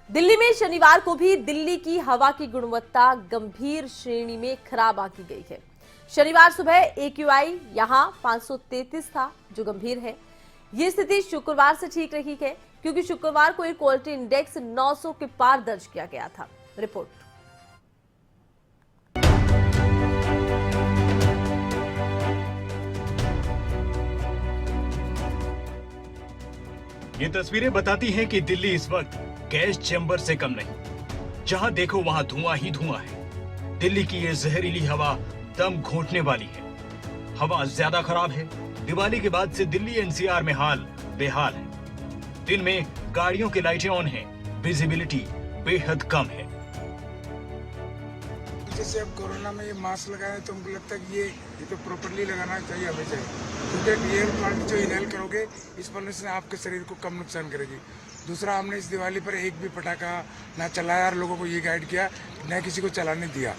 दिल्ली में शनिवार को भी दिल्ली की हवा की गुणवत्ता गंभीर श्रेणी में खराब आंकी गई है। शनिवार सुबह AQI यहां 533 था, जो गंभीर है। ये स्थिति शुक्रवार से ठीक रही है, क्योंकि शुक्रवार को एयर क्वालिटी इंडेक्स 900 के पार दर्ज किया गया था। रिपोर्ट। ये तस्वीरें बताती हैं कि दिल्ली इस वक्त गैस चैम्बर से कम नहीं। जहां देखो वहां धुआं ही धुआं है। दिल्ली की ये जहरीली हवा दम घोंटने वाली है। हवा ज्यादा खराब है। दिवाली के बाद से दिल्ली NCR में हाल बेहाल है। दिन में गाड़ियों की लाइटें ऑन हैं, विजिबिलिटी बेहद कम है। जैसे अब कोरोना में ये मास्क लगाए तो हमको लगता है कि ये तो प्रॉपरली लगाना चाहिए हमें चाहिए, क्योंकि एयर क्वालिटी जो इनहेल करोगे इस पॉल्यूशन आपके शरीर को कम नुकसान करेगी। दूसरा, हमने इस दिवाली पर एक भी पटाखा ना चलाया और लोगों को ये गाइड किया, न किसी को चलाने दिया।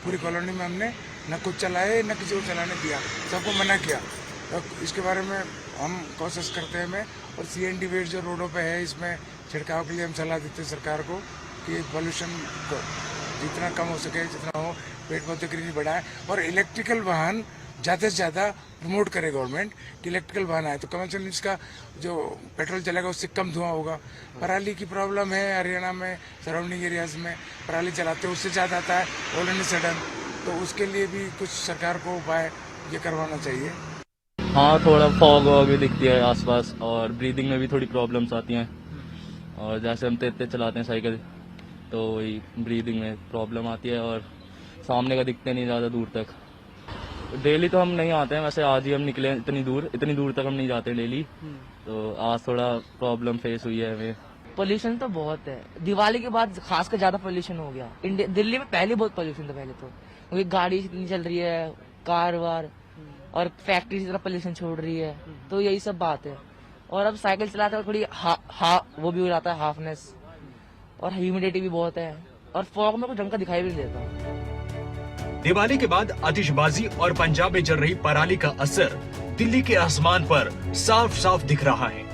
पूरी कॉलोनी में हमने न कुछ चलाए न किसी को चलाने दिया, सबको मना किया। तो इसके बारे में हम कोशिश करते हैं हमें, और CND वेस्ट जो रोडों पे है इसमें छिड़काव के लिए हम सलाह देते हैं सरकार को कि पॉल्यूशन को जितना कम हो सके, जितना हो, पेड़ पौधे की नहीं बढ़ाए। और इलेक्ट्रिकल वाहन ज़्यादा से ज़्यादा प्रमोट करे गवर्नमेंट कि इलेक्ट्रिकल वाहन आए, तो कमर्शियल इसका जो पेट्रोल चलेगा उससे कम धुआं होगा। पराली की प्रॉब्लम है हरियाणा में, सराउंडिंग एरियाज में पराली चलाते हैं, उससे ज़्यादा आता है ऑल एंड सडन। तो उसके लिए भी कुछ सरकार को उपाय ये करवाना चाहिए। हाँ, थोड़ा फॉग वॉग भी दिखती है आसपास, और ब्रीदिंग में भी थोड़ी प्रॉब्लम्स आती हैं। और जैसे हम तेज चलाते हैं साइकिल, तो वही ब्रीदिंग में प्रॉब्लम आती है, और सामने का दिखते नहीं ज़्यादा दूर तक। डेली तो हम नहीं आते हैं, वैसे आज ही हम निकले इतनी दूर तक हम नहीं जाते डेली, तो आज थोड़ा प्रॉब्लम फेस हुई है हमें। पोल्यूशन तो बहुत है। दिवाली के बाद खासकर ज्यादा पोल्यूशन हो गया। दिल्ली में पहले बहुत पोल्यूशन था, पहले तो क्योंकि गाड़ी इतनी चल रही है, कार वार, और फैक्ट्री की तरफ पोल्यूशन छोड़ रही है, तो यही सब बात है। और अब साइकिल चलाते हुए थोड़ी वो भी हो जाता है, हाफनेस, और ह्यूमिडिटी भी बहुत है, और फॉग में कुछ ढंग का दिखाई भी नहीं देता। दिवाली के बाद आतिशबाजी और पंजाब में जल रही पराली का असर दिल्ली के आसमान पर साफ साफ दिख रहा है,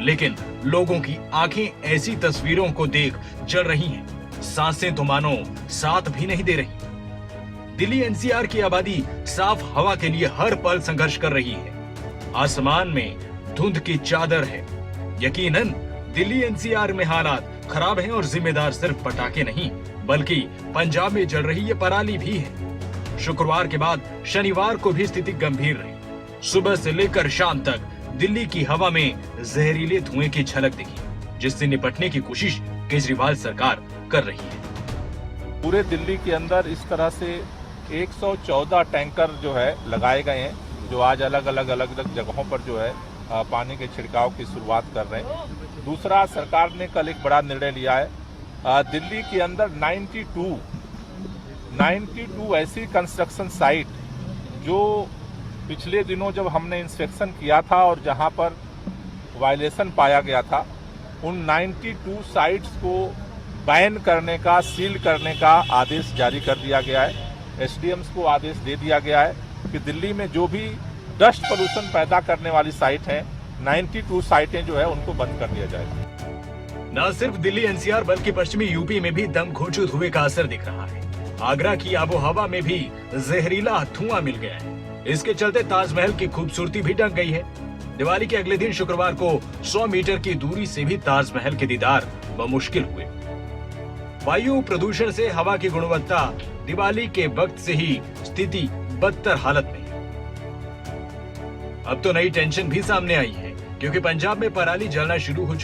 लेकिन लोगों की आंखें ऐसी तस्वीरों को देख जल रही हैं। सांसें तो मानो साथ भी नहीं दे रही। दिल्ली NCR की आबादी साफ हवा के लिए हर पल संघर्ष कर रही है। आसमान में धुंध की चादर है। यकीनन दिल्ली NCR में हालात खराब हैं, और जिम्मेदार सिर्फ पटाखे नहीं बल्कि पंजाब में जल रही ये पराली भी है। शुक्रवार के बाद शनिवार को भी स्थिति गंभीर रही। सुबह से लेकर शाम तक दिल्ली की हवा में जहरीले धुएं की झलक दिखी, जिससे निपटने की कोशिश केजरीवाल सरकार कर रही है। पूरे दिल्ली के अंदर इस तरह से 114 टैंकर जो है लगाए गए हैं, जो आज अलग अलग जगहों पर जो है पानी के छिड़काव की शुरुआत कर रहे हैं। दूसरा, सरकार ने कल एक बड़ा निर्णय लिया है। दिल्ली के अंदर 92 ऐसी कंस्ट्रक्शन साइट जो पिछले दिनों जब हमने इंस्पेक्शन किया था और जहां पर वायलेशन पाया गया था, उन 92 साइट्स को बैन करने का, सील करने का आदेश जारी कर दिया गया है। SDMs को आदेश दे दिया गया है कि दिल्ली में जो भी डस्ट पोल्यूशन पैदा करने वाली साइट है, 92 साइटें जो है उनको बंद कर दिया जाएगा। न सिर्फ दिल्ली NCR बल्कि पश्चिमी यूपी में भी दम घोंचू धुएं का असर दिख रहा है। आगरा की आबोहवा में भी जहरीला धुआं मिल गया है। इसके चलते ताजमहल की खूबसूरती भी ढक गई है। दिवाली के अगले दिन शुक्रवार को 100 मीटर की दूरी से भी ताजमहल के दीदार बमुश्किल हुए। वायु प्रदूषण से हवा की गुणवत्ता दिवाली के वक्त से ही स्थिति बदतर हालत में है। अब तो नई टेंशन भी सामने आई है, क्योंकि पंजाब में पराली जलना शुरू हो चुकी है।